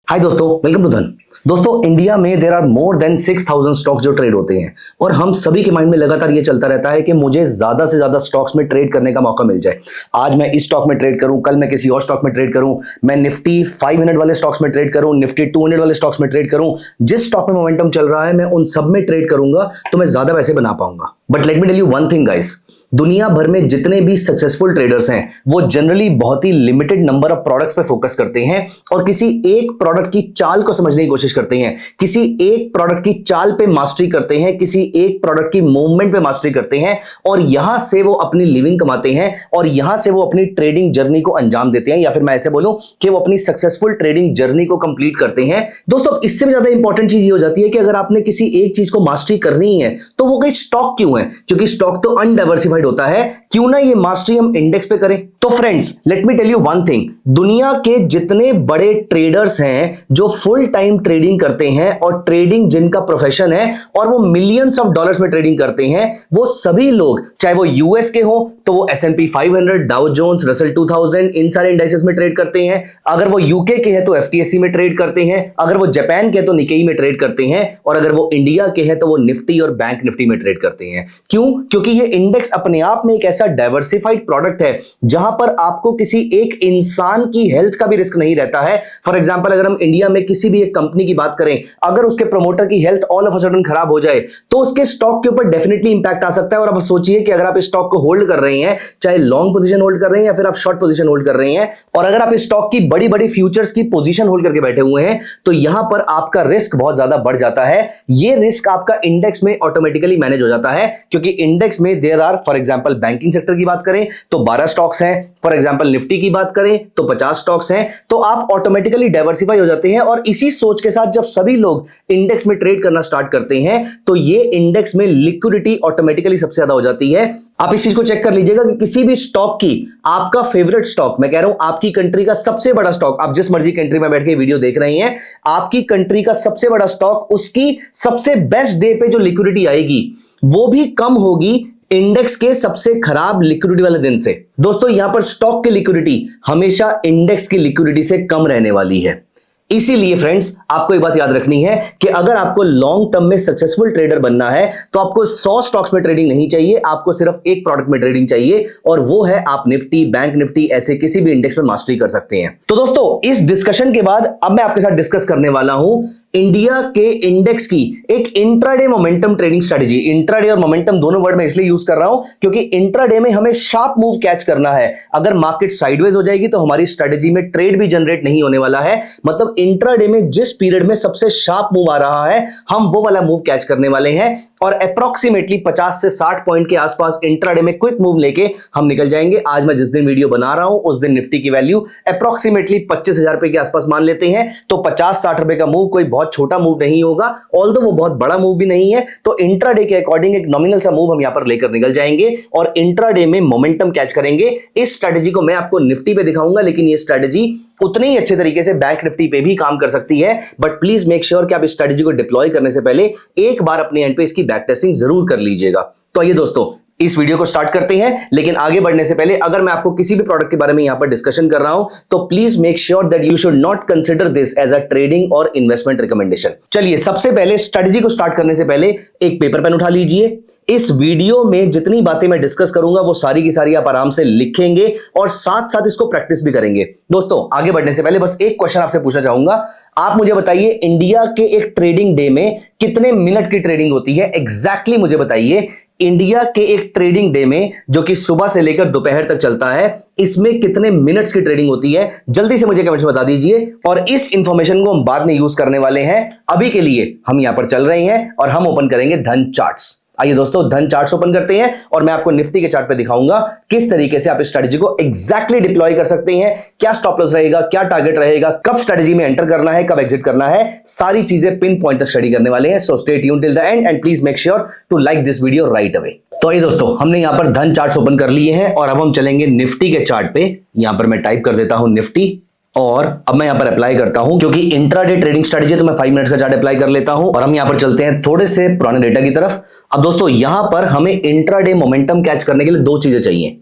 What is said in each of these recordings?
हाय दोस्तों, welcome to धन। दोस्तों, इंडिया में there are more than 6000 stocks जो ट्रेड होते हैं और हम सभी के माइंड में लगातार ये चलता रहता है कि मुझे ज्यादा से ज्यादा स्टॉक्स में ट्रेड करने का मौका मिल जाए। आज मैं इस स्टॉक में ट्रेड करूं, कल मैं किसी और स्टॉक में ट्रेड करूं, मैं निफ्टी 500 वाले स्टॉक्स में ट्रेड करूं, निफ्टी 200 वाले स्टॉक्स में ट्रेड करूं। जिस स्टॉक में मोमेंटम चल रहा है मैं उन सब में ट्रेड करूंगा तो मैं ज्यादा पैसे बना पाऊंगा। But let me tell you one thing guys, दुनिया भर में जितने भी सक्सेसफुल ट्रेडर्स हैं वो जनरली बहुत ही लिमिटेड नंबर ऑफ प्रोडक्ट्स पे फोकस करते हैं और किसी एक प्रोडक्ट की चाल को समझने की कोशिश करते हैं, किसी एक प्रोडक्ट की चाल पे मास्टरी करते हैं, किसी एक प्रोडक्ट की मूवमेंट पे मास्टरी करते हैं और यहां से वो अपनी लिविंग कमाते हैं और यहां से वो अपनी ट्रेडिंग जर्नी को अंजाम देते हैं, या फिर मैं ऐसे बोलूं कि वो अपनी सक्सेसफुल ट्रेडिंग जर्नी को कंप्लीट करते हैं। दोस्तों, इससे भी ज्यादा इंपॉर्टेंट चीज ये हो जाती है कि अगर आपने किसी एक चीज को मास्टरी करनी है तो वो कोई स्टॉक क्यों है, क्योंकि स्टॉक तो अनडाइवर्सिफाइड होता है, क्यों ना ये मास्टरी हम इंडेक्स पे करें। तो friends, let me tell you one thing, दुनिया के जितने बड़े ट्रेडर्स हैं जो फुल टाइम ट्रेडिंग करते हैं और ट्रेडिंग जिनका प्रोफेशन है और वो मिलियंस ऑफ डॉलर्स में ट्रेडिंग करते हैं, वो सभी लोग चाहे वो यूएस के हो तो वो S&P 500, डाउ जोन्स, रसल 2000 इन सारे इंडाइसेस में ट्रेड करते हैं, अगर वो यूके के हैं तो FTSE में ट्रेड करते हैं, अगर वो जापान के हैं तो निकेई में ट्रेड करते हैं और अगर वो इंडिया के हैं तो वो निफ्टी और बैंक निफ्टी में ट्रेड करते हैं। क्यों? क्योंकि ये इंडेक्स अपने आप में एक ऐसा डाइवर्सिफाइड प्रोडक्ट है जहां पर आपको किसी एक इंसान की हेल्थ का भी रिस्क नहीं रहता है। फॉर एग्जांपल, अगर हम इंडिया में किसी भी एक कंपनी की बात करें, अगर उसके प्रमोटर की health all of a sudden खराब हो जाए तो उसके स्टॉक के ऊपर डेफिनेटली इंपैक्ट आ सकता है। और अब सोचिए कि अगर आप इस स्टॉक को होल्ड कर रहे हैं, चाहे लॉन्ग पोजीशन होल्ड कर रहे हैं या फिर आप शॉर्ट पोजीशन होल्ड कर रहे हैं, और अगर आप इस स्टॉक की बड़ी बड़ी फ्यूचर्स की पोजीशन होल्ड करके बैठे हुए हैं तो यहां पर आपका रिस्क बहुत ज्यादा बढ़ जाता है। ये रिस्क आपका इंडेक्स में ऑटोमेटिकली मैनेज हो जाता है, क्योंकि इंडेक्स में there are, for example banking sector की बात करें तो 12 स्टॉक्स हैं, फॉर एग्जांपल निफ्टी की बात करें तो 50 स्टॉक्स हैं, तो आप ऑटोमेटिकली डाइवर्सिफाई हो जाते हैं। और इसी सोच के साथ जब सभी लोग इंडेक्स में ट्रेड करना स्टार्ट करते हैं तो ये इंडेक्स में लिक्विडिटी ऑटोमेटिकली सबसे ज्यादा हो जाती है। आप इस चीज को चेक कर लीजिएगा कि किसी भी स्टॉक की, आपका फेवरेट स्टॉक, मैं कह रहा हूं आपकी कंट्री का सबसे बड़ा स्टॉक, आप जिस मर्जी कंट्री में बैठ के वीडियो देख रहे हैं, आपकी कंट्री का सबसे बड़ा स्टॉक, उसकी सबसे बेस्ट डे पे जो लिक्विडिटी आएगी वो भी कम होगी इंडेक्स के सबसे खराब लिक्विडिटी वाले दिन से। दोस्तों, यहां पर स्टॉक की लिक्विडिटी हमेशा इंडेक्स की लिक्विडिटी से कम रहने वाली है। इसीलिए फ्रेंड्स, आपको एक बात याद रखनी है कि अगर आपको लॉन्ग टर्म में सक्सेसफुल ट्रेडर बनना है तो आपको 100 स्टॉक्स में ट्रेडिंग नहीं चाहिए, आपको सिर्फ एक प्रोडक्ट में ट्रेडिंग चाहिए और वो है आप निफ्टी, बैंक निफ्टी, ऐसे किसी भी इंडेक्स में मास्टरी कर सकते हैं। तो दोस्तों, इस डिस्कशन के बाद अब मैं आपके साथ डिस्कस करने वाला हूं इंडिया के इंडेक्स की एक intraday momentum trading strategy. Intraday और मोमेंटम दोनों वर्ड मैं इसलिए यूज कर रहा हूं क्योंकि इंट्राडे में हमें शार्प मूव कैच करना है। अगर मार्केट साइडवेज हो जाएगी तो हमारी स्ट्रेटजी में ट्रेड भी जनरेट नहीं होने वाला है। मतलब इंट्राडे में जिस पीरियड में सबसे शार्प मूव आ रहा है हम वो वाला मूव कैच करने वाले हैं और अप्रोक्सीमेटली 50 से 60 पॉइंट के आसपास इंट्राडे में क्विक मूव लेके हम निकल जाएंगे। आज मैं जिस दिन वीडियो बना रहा हूं उस दिन निफ्टी की वैल्यू अप्रोक्सीमेटली 25,000 रुपए के आसपास मान लेते हैं, तो 50-60 रुपए का मूव कोई बहुत छोटा मूव नहीं होगा, ऑल्दो वो बहुत बड़ा मूव भी नहीं है। तो इंट्राडे के अकॉर्डिंग एक नॉमिनल सा मूव हम यहां पर लेकर निकल जाएंगे और इंट्राडे में मोमेंटम कैच करेंगे। इस स्ट्रेटजी को मैं आपको निफ्टी पे दिखाऊंगा, लेकिन ये स्ट्रेटजी उतने ही अच्छे तरीके से बैंक निफ्टी पे भी काम कर सकती है। बट प्लीज मेक श्योर कि आप इस स्ट्रेटजी को डिप्लॉय करने से पहले एक बार अपने एंड पे इसकी बैक टेस्टिंग जरूर कर लीजिएगा। तो आइए दोस्तों, इस वीडियो को स्टार्ट करते हैं, लेकिन आगे बढ़ने से पहले अगर मैं आपको किसी भी प्रोडक्ट के बारे में यहां पर डिस्कशन कर रहा हूं तो please make sure that you should not consider this as a trading और इन्वेस्टमेंट रिकमेंडेशन। चलिए, सबसे पहले स्ट्रेटजी को स्टार्ट करने से पहले एक पेपर पेन उठा लीजिए। इस वीडियो में जितनी बातें मैं डिस्कस करूंगा वो सारी की सारी आप आराम से लिखेंगे और साथ साथ इसको प्रैक्टिस भी करेंगे। दोस्तों, आगे बढ़ने से पहले बस एक क्वेश्चन आपसे पूछना चाहूंगा, आप मुझे बताइए इंडिया के एक ट्रेडिंग डे में कितने मिनट की ट्रेडिंग होती है? एग्जैक्टली मुझे बताइए, इंडिया के एक ट्रेडिंग डे में जो कि सुबह से लेकर दोपहर तक चलता है, इसमें कितने मिनट्स की ट्रेडिंग होती है? जल्दी से मुझे कमेंट्स में बता दीजिए। और इस इंफॉर्मेशन को हम बाद में यूज करने वाले हैं, अभी के लिए हम यहां पर चल रहे हैं और हम ओपन करेंगे धन चार्ट्स। आइए दोस्तों, धन चार्ट्स ओपन करते हैं और मैं आपको निफ्टी के चार्ट पे दिखाऊंगा किस तरीके से आप इस स्ट्रेटजी को एग्जैक्टली डिप्लॉय कर सकते हैं, क्या स्टॉप लॉस रहेगा, क्या टारगेट रहेगा, कब स्ट्रेटजी में एंटर करना है, कब एग्जिट करना है, सारी चीजें पिन पॉइंट तक स्टडी करने वाले हैं। So stay tuned till the end and please make sure to like this video right away. तो आइए दोस्तों, हमने यहां पर धन चार्ट्स ओपन कर लिए हैं और अब हम चलेंगे निफ्टी के चार्ट पे। यहां पर मैं टाइप कर देता हूं निफ्टी और अब मैं यहां पर अप्लाई करता हूं, क्योंकि इंट्राडे ट्रेडिंग स्ट्रेटजी है तो मैं 5 मिनट्स का चार्ट अप्लाई कर लेता हूं और हम यहां पर चलते हैं थोड़े से पुराने डेटा की तरफ। अब दोस्तों, यहां पर हमें इंट्राडे मोमेंटम कैच करने के लिए दो चीजें चाहिए।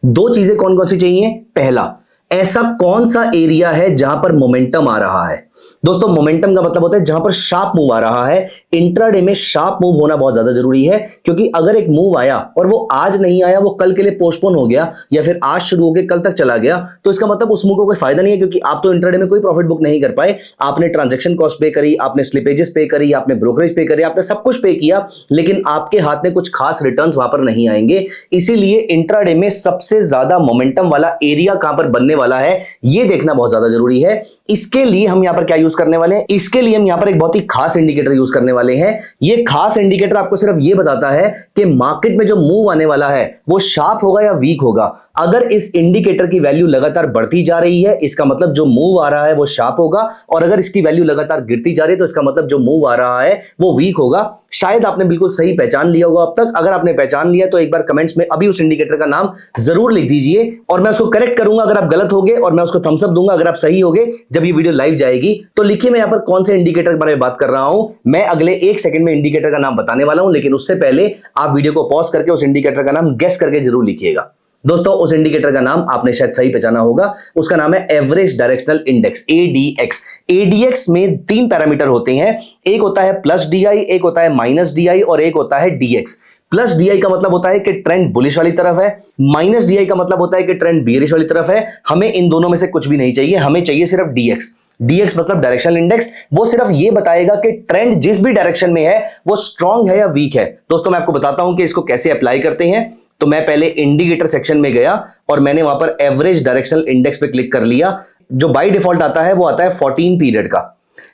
दो चीजें कौन कौन सी चाहिए? पहला, ऐसा कौन सा एरिया है जहां पर मोमेंटम आ रहा है। दोस्तों मोमेंटम का मतलब होता है जहां पर शार्प मूव आ रहा है। इंट्राडे में शार्प मूव होना बहुत ज्यादा जरूरी है, क्योंकि अगर एक मूव आया और वो आज नहीं आया, वो कल के लिए पोस्टपोन हो गया या फिर आज शुरू होकर कल तक चला गया, तो इसका मतलब उस मूव को कोई फायदा नहीं है, क्योंकि आप तो इंट्राडे में कोई प्रॉफिट बुक नहीं कर पाए। आपने ट्रांजेक्शन कॉस्ट पे करी, आपने स्लिपेजेस पे करी, आपने ब्रोकरेज पे करी, आपने सब कुछ पे किया, लेकिन आपके हाथ में कुछ खास रिटर्न्स वहां पर नहीं आएंगे। इसीलिए इंट्राडे में सबसे ज्यादा मोमेंटम वाला एरिया कहां पर बनने वाला है, यह देखना बहुत ज्यादा जरूरी है। इसके लिए हम यहां पर क्या यूज करने वाले हैं, इसके लिए हम यहां पर एक बहुत ही खास इंडिकेटर यूज करने वाले हैं। यह खास इंडिकेटर आपको सिर्फ यह बताता है कि मार्केट में जो मूव आने वाला है वो शार्प होगा या वीक होगा। अगर इस इंडिकेटर की वैल्यू लगातार बढ़ती जा रही है, इसका मतलब जो मूव आ रहा है वो शार्प होगा, और अगर इसकी वैल्यू लगातार गिरती जा रही है तो इसका मतलब जो मूव आ रहा है वो वीक होगा। शायद आपने बिल्कुल सही पहचान लिया होगा अब तक। अगर आपने पहचान लिया तो एक बार कमेंट्स में अभी उस इंडिकेटर का नाम जरूर लिख दीजिए, और मैं उसको करेक्ट करूंगा अगर आप गलत होगे, और मैं उसको थम्स अप दूंगा अगर आप सही होगे। जब ये वीडियो लाइव जाएगी तो लिखिए मैं यहां पर कौन से इंडिकेटर के बारे में बात कर रहा हूं। मैं अगले 1 सेकंड में इंडिकेटर का नाम बताने वाला हूं, लेकिन उससे पहले आप वीडियो को पॉज करके उस इंडिकेटर का नाम गेस करके जरूर लिखिएगा। दोस्तों उस इंडिकेटर का नाम आपने शायद सही पहचाना होगा, उसका नाम है average directional index, ADX. ADX में 3 पैरामीटर होते हैं, एक होता है प्लस डीआई, एक होता है माइनस डीआई, और एक होता है डीएक्स। प्लस डीआई का मतलब होता है कि ट्रेंड बुलिश वाली तरफ है, माइनस डीआई का मतलब होता है कि ट्रेंड बियरिश वाली तरफ है। हमें इन दोनों में से कुछ भी नहीं चाहिए, हमें चाहिए सिर्फ डीएक्स। डीएक्स मतलब डायरेक्शनल इंडेक्स, वो सिर्फ ये बताएगा कि ट्रेंड जिस भी डायरेक्शन में है वो स्ट्रांग है या वीक है। दोस्तों मैं आपको बताता हूं कि इसको कैसे अप्लाई करते हैं। तो मैं पहले इंडिकेटर सेक्शन में गया और मैंने वहां पर एवरेज डायरेक्शनल इंडेक्स पे क्लिक कर लिया। जो बाय डिफॉल्ट आता है वो आता है 14 पीरियड का।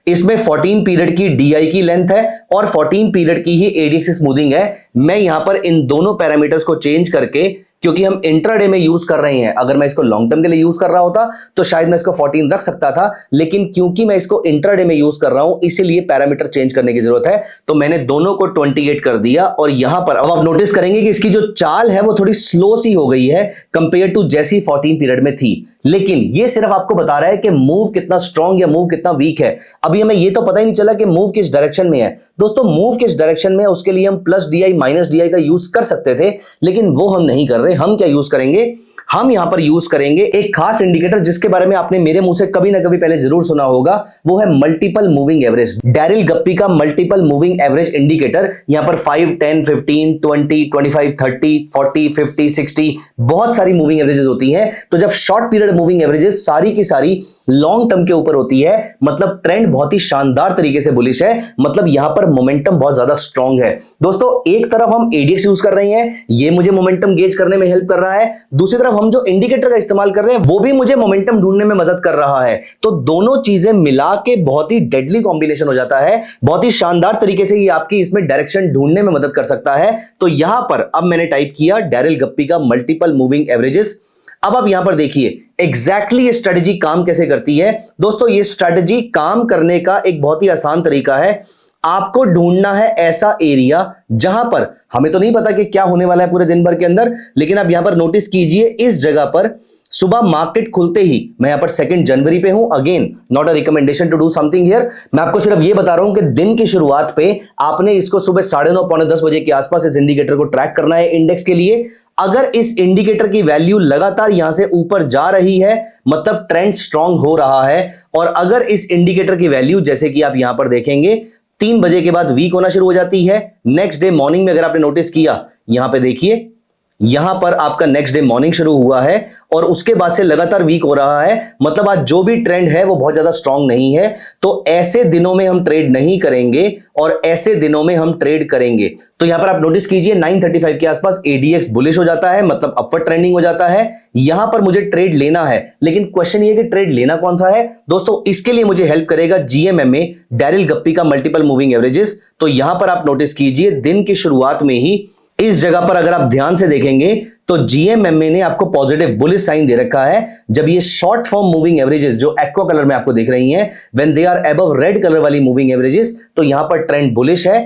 इसमें 14 पीरियड की डीआई की लेंथ है और 14 पीरियड की ही एडीएक्स स्मूथिंग है। मैं यहां पर इन दोनों पैरामीटर्स को चेंज करके, क्योंकि हम इंट्राडे में यूज कर रहे हैं, अगर मैं इसको लॉन्ग टर्म के लिए यूज कर रहा होता तो शायद मैं इसको 14 रख सकता था, लेकिन क्योंकि मैं इसको इंट्राडे में यूज कर रहा हूं इसीलिए पैरामीटर चेंज करने की जरूरत है। तो मैंने दोनों को 28 कर दिया, और यहां पर अब आप नोटिस करेंगे कि इसकी जो चाल है वो थोड़ी स्लो सी हो गई है कंपेयर टू जैसी 14 पीरियड में थी। लेकिन ये सिर्फ आपको बता रहा है कि मूव कितना स्ट्रांग या मूव कितना वीक है। अभी हमें ये तो पता ही नहीं चला कि मूव किस डायरेक्शन में है। दोस्तों मूव किस डायरेक्शन में है उसके लिए हम प्लस डीआई माइनस डीआई का यूज कर सकते थे, लेकिन वो हम नहीं कर रहे। हम क्या यूज करेंगे, हम यहां पर यूज करेंगे एक खास इंडिकेटर जिसके बारे में आपने मेरे मुंह से कभी ना कभी पहले जरूर सुना होगा, वो है मल्टीपल मूविंग एवरेज। डैरिल गप्पी का मल्टीपल मूविंग एवरेज इंडिकेटर। यहां पर 5, 10, 15, 20, 25, 30, 40, 50, 60 बहुत सारी मूविंग एवरेजेस होती हैं। तो जब शॉर्ट पीरियड मूविंग एवरेजेस सारी की सारी लॉन्ग टर्म के ऊपर होती है, मतलब ट्रेंड बहुत ही शानदार तरीके से बुलिश है, मतलब यहां पर मोमेंटम बहुत ज्यादा स्ट्रांग है। दोस्तों एक तरफ हम एडीएक्स यूज कर रहे हैं, ये मुझे मोमेंटम गेज करने में हेल्प कर रहा है, दूसरी तरफ हम जो इंडिकेटर का इस्तेमाल कर रहे हैं वो भी मुझे मोमेंटम ढूंढने में मदद कर रहा है। तो दोनों चीजें मिला के बहुत ही डेडली कॉम्बिनेशन हो जाता है, बहुत ही शानदार तरीके से ये आपकी इसमें डायरेक्शन ढूंढने में मदद कर सकता है। तो यहां पर अब मैंने टाइप किया डैरिल गप्पी का मल्टीपल मूविंग एवरेजेस। अब आप यहां पर देखिए एग्जैक्टली ये स्ट्रेटजी काम कैसे करती है। दोस्तों ये स्ट्रेटजी काम करने का एक बहुत ही आसान तरीका है। आपको ढूंढना है ऐसा एरिया जहां पर हमें तो नहीं पता कि क्या होने वाला है पूरे दिन भर के अंदर, लेकिन आप यहां पर नोटिस कीजिए इस जगह पर सुबह मार्केट खुलते ही, मैं यहां पर 2 जनवरी पे हूं, again not a recommendation to do something here, मैं आपको सिर्फ ये बता रहा हूं कि दिन की शुरुआत पे आपने इसको सुबह 9:30 पौने 10 बजे के आसपास इस इंडिकेटर को ट्रैक करना है इंडेक्स के लिए। अगर इस इंडिकेटर की वैल्यू लगातार यहां से ऊपर जा रही है मतलब ट्रेंड स्ट्रांग हो रहा है, और अगर इस इंडिकेटर की वैल्यू जैसे कि आप यहां पर देखेंगे 3 बजे के बाद वीक होना शुरू हो जाती है, नेक्स्ट डे मॉर्निंग में अगर आपने नोटिस किया यहां पे देखिए यहां पर आपका नेक्स्ट डे मॉर्निंग शुरू हुआ है और उसके बाद से लगातार वीक हो रहा है, मतलब आज जो भी ट्रेंड है वो बहुत ज्यादा स्ट्रांग नहीं है। तो ऐसे दिनों में हम ट्रेड नहीं करेंगे और ऐसे दिनों में हम ट्रेड करेंगे। तो यहां पर आप नोटिस कीजिए 9:35 के आसपास एडीएक्स बुलिश हो जाता है, मतलब अपवर्ड ट्रेंडिंग हो जाता है। यहां पर मुझे ट्रेड लेना है, लेकिन क्वेश्चन ये कि ट्रेड लेना कौन सा है। दोस्तों इसके लिए मुझे हेल्प करेगा जीएमएमए डैरिल गप्पी का मल्टीपल मूविंग एवरेजेस। तो यहां पर आप नोटिस कीजिए दिन की शुरुआत में ही इस जगह पर अगर आप ध्यान से देखेंगे तो जीएमएमए ने आपको पॉजिटिव बुलिश साइन दे रखा है। जब ये शॉर्ट फॉर्म मूविंग एवरेजेस जो एक्वा कलर में आपको दिख रही हैं, when they are above red colour वाली मूविंग एवरेजेस, तो यहां पर ट्रेंड बुलिश है।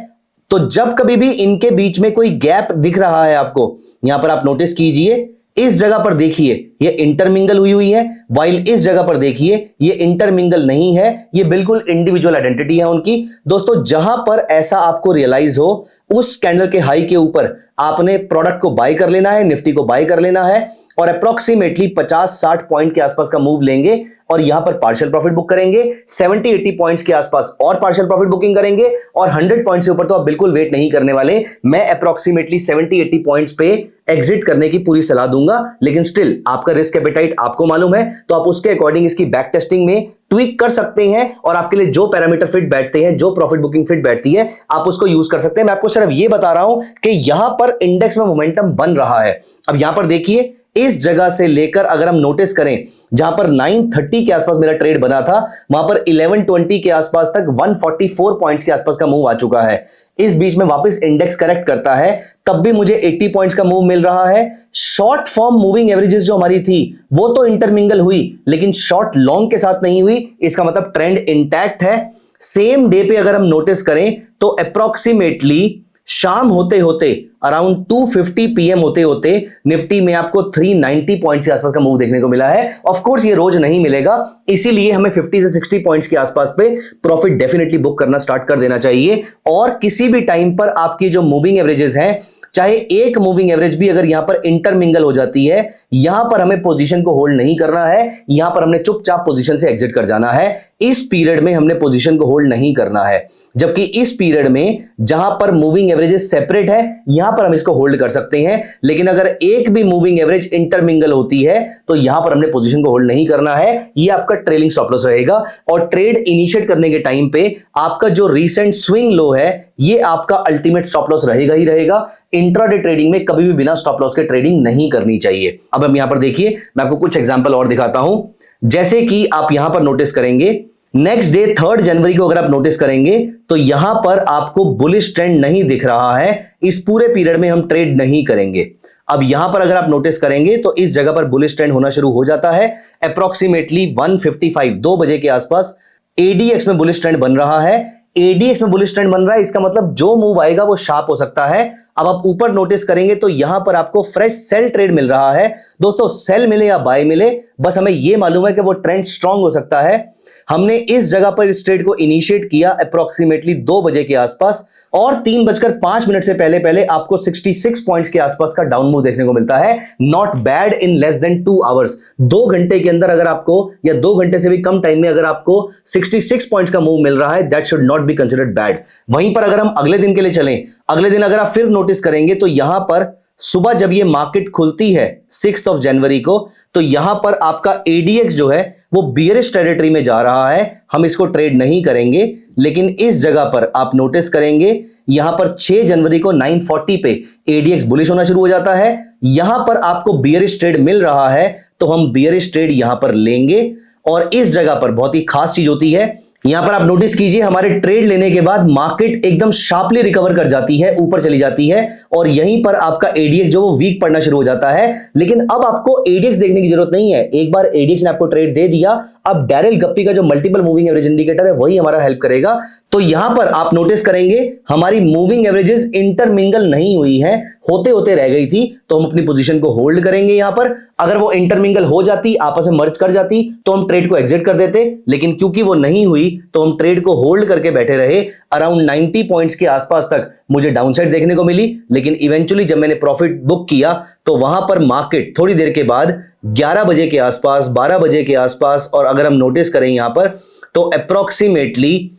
तो जब कभी भी इनके बीच में कोई गैप दिख रहा है आपको, यहां पर आप नोटिस कीजिए इस जगह पर देखिए ये इंटरमिंगल हुई हुई है, वाइल इस जगह पर देखिए ये इंटरमिंगल नहीं है, ये बिल्कुल इंडिविजुअल आइडेंटिटी है उनकी। दोस्तों जहां पर ऐसा आपको रियलाइज हो उस कैंडल के हाई के ऊपर आपने प्रोडक्ट को बाय कर लेना है, निफ्टी को बाय कर लेना है, और अप्रोक्सीमेटली 50-60 पॉइंट के आसपास का मूव लेंगे और यहां पर पार्शियल प्रॉफिट बुक करेंगे। 70-80 पॉइंट्स के आसपास और पार्शियल प्रॉफिट बुकिंग करेंगे और 100 पॉइंट से ऊपर तो आप बिल्कुल वेट नहीं करने वाले। मैं अप्रोक्सीमेटली 70-80 पॉइंट्स पे एग्जिट करने की पूरी सलाह दूंगा, लेकिन स्टिल आपका रिस्क एपेटाइट आपको मालूम है, तो आप उसके अकॉर्डिंग इसकी बैक टेस्टिंग में ट्वीक कर सकते हैं और आपके लिए जो पैरामीटर फिट बैठते हैं, जो प्रॉफिट बुकिंग फिट बैठती है, आप उसको यूज कर सकते हैं। मैं आपको सिर्फ ये बता रहा हूं कि यहां पर इंडेक्स में मोमेंटम बन रहा है। अब यहां पर देखिए, इस जगह से लेकर अगर हम नोटिस करें, जहां पर 930 के आसपास मेरा ट्रेड बना था, वहां पर 1120 के आसपास तक 144 पॉइंट्स के आसपास का मूव आ चुका है। इस बीच में वापस इंडेक्स करेक्ट करता है, तब भी मुझे 80 पॉइंट्स का मूव मिल रहा है। शॉर्ट फॉर्म मूविंग एवरेजेस जो हमारी थी वो तो इंटरमिंगल हुई, लेकिन शॉर्ट लॉन्ग के साथ नहीं हुई। इसका मतलब ट्रेंड इंटैक्ट है। सेम डे पे अगर हम नोटिस करें तो अप्रोक्सीमेटली शाम होते होते अराउंड 2:50 PM होते होते निफ्टी में आपको 390 पॉइंट्स के आसपास का मूव देखने को मिला है। ऑफ कोर्स ये रोज नहीं मिलेगा, इसीलिए हमें 50 से 60 पॉइंट्स के आसपास पे प्रॉफिट डेफिनेटली बुक करना स्टार्ट कर देना चाहिए। और किसी भी टाइम पर आपकी जो मूविंग एवरेजेस हैं, चाहे एक मूविंग एवरेज भी अगर यहां पर इंटरमिंगल हो जाती है, यहां पर हमें पोजीशन को होल्ड नहीं करना है, यहां पर हमने चुपचाप पोजीशन से एग्जिट कर जाना है। इस पीरियड में हमने पोजीशन को होल्ड नहीं करना है, जबकि इस पीरियड में जहां पर मूविंग एवरेजेस सेपरेट है, यहां पर हम इसको होल्ड कर सकते हैं। लेकिन अगर एक भी मूविंग एवरेज इंटरमिंगल होती है तो यहां पर हमने पोजीशन को होल्ड नहीं करना है। यह आपका ट्रेलिंग स्टॉप लॉस रहेगा और ट्रेड इनिशिएट करने के टाइम पे आपका जो रीसेंट स्विंग लो है, यह आपका अल्टीमेट स्टॉप लॉस रहेगा ही रहेगा। इंट्राडे ट्रेडिंग में कभी भी बिना स्टॉप लॉस के ट्रेडिंग नहीं करनी चाहिए। अब हम यहां पर देखिए, मैं आपको कुछ एग्जांपल और दिखाता हूं। जैसे कि आप यहां पर नोटिस करेंगे, नेक्स्ट डे 3 जनवरी को अगर आप नोटिस करेंगे तो यहां पर आपको बुलिश ट्रेंड नहीं दिख रहा है। इस पूरे पीरियड में हम ट्रेड नहीं करेंगे। अब यहां पर अगर आप नोटिस करेंगे तो इस जगह पर बुलिश ट्रेंड होना शुरू हो जाता है। अप्रोक्सीमेटली 1:55 2 बजे के आसपास एडीएक्स में बुलिश ट्रेंड बन रहा है। एडीएक्स में बुलिश ट्रेंड बन रहा है, इसका मतलब जो मूव आएगा वो शार्प हो सकता है। अब आप ऊपर नोटिस करेंगे तो यहां पर आपको फ्रेश सेल ट्रेड मिल रहा है। दोस्तों, सेल मिले या बाय मिले, बस हमें यह मालूम है कि वो ट्रेंड स्ट्रांग हो सकता है। हमने इस जगह पर इस ट्रेड को इनिशिएट किया अप्रोक्सीमेटली 2 बजे के आसपास और 3:05 से पहले पहले आपको 66 पॉइंट्स के आसपास का डाउन मूव देखने को मिलता है। Not bad in less than 2 hours. 2 घंटे के अंदर अगर आपको, या 2 घंटे से भी कम टाइम में अगर आपको 66 पॉइंट्स का मूव मिल रहा है, that should not be considered bad. वहीं पर अगर हम अगले दिन के लिए चलें, अगले दिन अगर आप फिर नोटिस करेंगे तो यहां पर सुबह जब ये मार्केट खुलती है 6 जनवरी को, तो यहां पर आपका एडीएक्स जो है वो बियरिश टेरिटरी में जा रहा है। हम इसको ट्रेड नहीं करेंगे, लेकिन इस जगह पर आप नोटिस करेंगे यहां पर 6 जनवरी को 940 पे एडीएक्स बुलिश होना शुरू हो जाता है। यहां पर आपको बियरिश ट्रेड मिल रहा है तो हम बियरिश ट्रेड यहां पर लेंगे। और इस जगह पर बहुत ही खास चीज होती है, यहां पर आप नोटिस कीजिए, हमारे ट्रेड लेने के बाद मार्केट एकदम शार्पली रिकवर कर जाती है, ऊपर चली जाती है और यहीं पर आपका एडीएक्स जो वो वीक पड़ना शुरू हो जाता है। लेकिन अब आपको एडीएक्स देखने की जरूरत नहीं है। एक बार एडीएक्स ने आपको ट्रेड दे दिया, अब डैरेल गप्पी का जो मल्टीपल मूविंग एवरेज इंडिकेटर है वही हमारा हेल्प करेगा। तो यहां पर आप नोटिस करेंगे हमारी मूविंग एवरेजेस इंटरमिंगल नहीं हुई है, होते होते रह गई थी, तो हम अपनी पोजीशन को होल्ड करेंगे। यहां पर अगर वो इंटरमिंगल हो जाती, आपस में मर्ज कर जाती, तो हम ट्रेड को एग्जिट कर देते। लेकिन क्योंकि वो नहीं हुई तो हम ट्रेड को होल्ड करके बैठे रहे। अराउंड 90 पॉइंट्स के आसपास तक मुझे डाउनसाइड देखने को मिली, लेकिन इवेंचुअली जब मैंने प्रॉफिट बुक किया तो वहां पर मार्केट थोड़ी देर के बाद 11 बजे के आसपास, 12 बजे के आसपास, और अगर हम नोटिस करें यहां पर तो अप्रोक्सीमेटली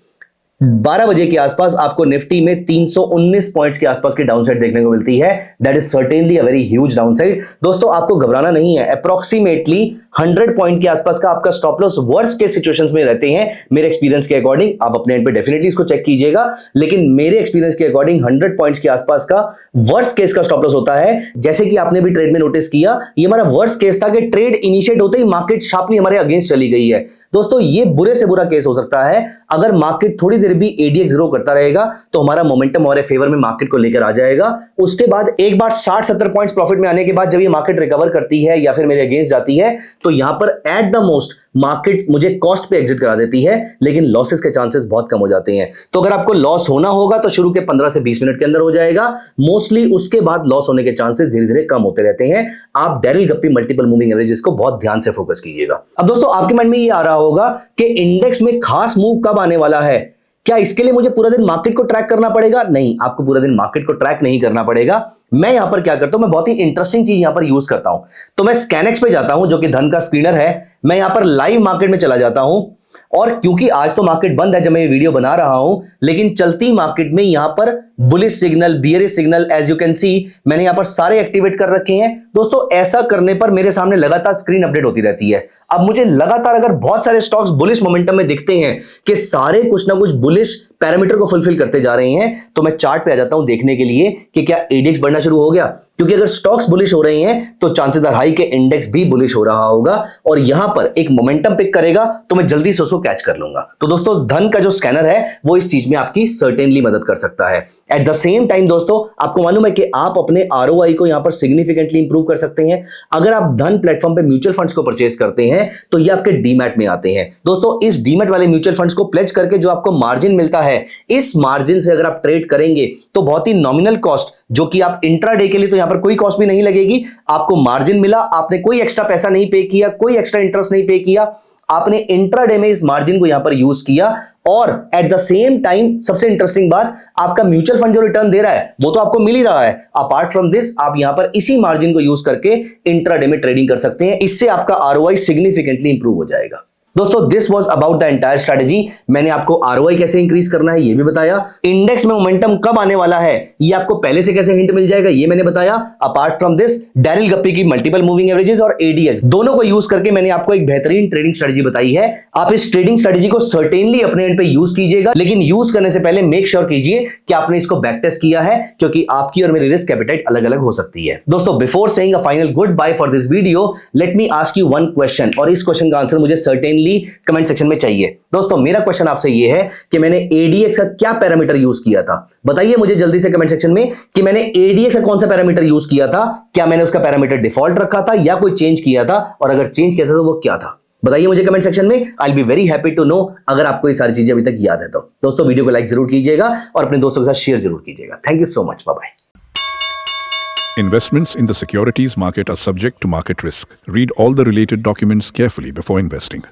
12 बजे के आसपास आपको निफ्टी में 319 पॉइंट्स के आसपास की डाउनसाइड देखने को मिलती है। That is certainly a very huge downside. दोस्तों, आपको घबराना नहीं है। अप्रोक्सीमेटली 100 पॉइंट के आसपास का आपका स्टॉप लॉस वर्स्ट के सिचुएशंस में रहते हैं मेरे एक्सपीरियंस के अकॉर्डिंग। आप अपने एंड पे डेफिनेटली इसको चेक कीजिएगा, लेकिन मेरे एक्सपीरियंस के अकॉर्डिंग 100 पॉइंट्स के आसपास का वर्स्ट केस का स्टॉप लॉस होता है। जैसे कि आपने भी ट्रेड में नोटिस किया, ये हमारा वर्स्ट केस था कि ट्रेड इनिशिएट होते ही मार्केट शार्पली हमारे अगेंस्ट चली गई है। दोस्तों, ये बुरे से बुरा केस हो सकता है। अगर मार्केट थोड़ी देर भी एडीएक्स ग्रो करता रहेगा तो हमारा मोमेंटम हमारे फेवर में मार्केट को लेकर आ जाएगा। उसके बाद एक बार 60-70 पॉइंट्स प्रॉफिट में आने के बाद जब ये मार्केट रिकवर करती है या फिर मेरे अगेंस्ट जाती है, तो यहां पर एट द मोस्ट मार्केट मुझे कॉस्ट पे एग्जिट करा देती है, लेकिन लॉसेस के चांसेस बहुत कम हो जाते हैं। तो अगर आपको लॉस होना होगा तो शुरू के 15 से 20 मिनट के अंदर हो जाएगा। मोस्टली उसके बाद लॉस होने के चांसेस धीरे धीरे कम होते रहते हैं। आप डैरेल गप्पी मल्टीपल मूविंग एवरेजेस को बहुत ध्यान से फोकस कीजिएगा। अब दोस्तों, आपके माइंड में ये आ रहा होगा कि इंडेक्स में खास मूव कब आने वाला है, क्या इसके लिए मुझे पूरा दिन मार्केट को ट्रैक करना पड़ेगा? नहीं, आपको पूरा दिन मार्केट को ट्रैक नहीं करना पड़ेगा। मैं यहां पर क्या करता हूं, मैं बहुत ही इंटरेस्टिंग चीज यहां पर यूज करता हूं। तो मैं स्कैनएक्स पे जाता हूं, जो कि धन का स्क्रीनर है। मैं यहां पर लाइव मार्केट में चला जाता हूं, और क्योंकि आज तो मार्केट बंद है जब मैं ये वीडियो बना रहा हूं, लेकिन चलती मार्केट में यहां पर bullish signal, bearish signal, as you can see मैंने यहां पर सारे एक्टिवेट कर रखे हैं। दोस्तों ऐसा करने पर मेरे सामने लगातार स्क्रीन अपडेट होती रहती है। अब मुझे लगातार अगर बहुत सारे स्टॉक्स बुलिश मोमेंटम में दिखते हैं कि सारे कुछ ना कुछ बुलिश पैरामीटर को फुलफिल करते जा रहे हैं, तो मैं चार्ट पे आ जाता हूं देखने के लिए कि क्या एडीएक्स बढ़ना शुरू हो गया। क्योंकि अगर स्टॉक्स बुलिश हो रहे हैं तो चांसेस आर हाई के इंडेक्स भी बुलिश हो रहा होगा, और यहां पर एक मोमेंटम पिक करेगा तो मैं जल्दी से उसको कैच कर लूंगा। तो दोस्तों धन का जो स्कैनर है वो इस चीज में आपकी सर्टेनली मदद कर सकता है। एट द सेम टाइम दोस्तों आपको मालूम है कि आप अपने आरओआई को यहां पर सिग्निफिकेंटली इंप्रूव कर सकते हैं। अगर आप धन प्लेटफॉर्म पे म्यूचुअल फंड्स को परचेज करते हैं तो ये आपके डीमैट में आते हैं। दोस्तों इस डीमैट वाले म्यूचुअल फंड्स को प्लेज करके जो आपको मार्जिन मिलता है, इस मार्जिन से अगर आप ट्रेड करेंगे तो बहुत ही नॉमिनल कॉस्ट, जो कि आप इंट्राडे के लिए तो यहां पर कोई कॉस्ट भी नहीं लगेगी, आपको मार्जिन मिला, आपने कोई एक्स्ट्रा पैसा नहीं पे किया, कोई एक्स्ट्रा इंटरेस्ट नहीं पे किया, आपने इंट्राडे में इस मार्जिन को यहां पर यूज किया, और एट द सेम टाइम सबसे इंटरेस्टिंग बात, आपका म्यूचुअल फंड जो रिटर्न दे रहा है वो तो आपको मिल ही रहा है। अपार्ट फ्रॉम दिस आप यहां पर इसी मार्जिन को यूज करके इंट्राडे में ट्रेडिंग कर सकते हैं। इससे आपका आरओआई सिग्निफिकेंटली इंप्रूव हो जाएगा। दोस्तों this was about the entire strategy. मैंने आपको आरओआई कैसे इंक्रीज करना है ये भी बताया, इंडेक्स में मोमेंटम कब आने वाला है ये आपको पहले से कैसे हिंट मिल जाएगा ये मैंने बताया। अपार्ट फ्रॉम दिस डैरिल गप्पी की मल्टीपल मूविंग एवरेजेस और एडीएक्स दोनों को यूज करके मैंने आपको एक बेहतरीन ट्रेडिंग स्ट्रेटजी बताई है। आप इस ट्रेडिंग स्ट्रेटजी को सर्टेनली अपने एंड पे यूज कीजिएगा, लेकिन यूज करने से पहले मेक श्योर कीजिए कि आपने इसको बैक टेस्ट किया है, क्योंकि आपकी और मेरी रिस्क एपेटाइट अलग अलग हो सकती है। दोस्तों before saying a final goodbye for this video, let me ask you one question, और इस क्वेश्चन का आंसर मुझे सर्टेनली कमेंट सेक्शन में चाहिए। दोस्तों मेरा क्वेश्चन आपसे ये है कि मैंने एडीएक्स का क्या पैरामीटर यूज किया था? बताइए मुझे जल्दी से कमेंट सेक्शन में कि मैंने एडीएक्स का कौन सा पैरामीटर यूज किया था। क्या मैंने उसका पैरामीटर डिफॉल्ट रखा था या कोई चेंज किया था, और अगर चेंज किया था तो वो क्या था? बताइए मुझे कमेंट सेक्शन में। I will be very happy to know अगर आपको ये सारी चीजें अभी तक याद है तो। दोस्तों वीडियो को लाइक जरूर कीजिएगा और अपने दोस्तों के साथ शेयर जरूर कीजिएगा। Thank you so much, bye bye. Investments in the securities market are subject to market risk. Read all the related documents carefully before investing.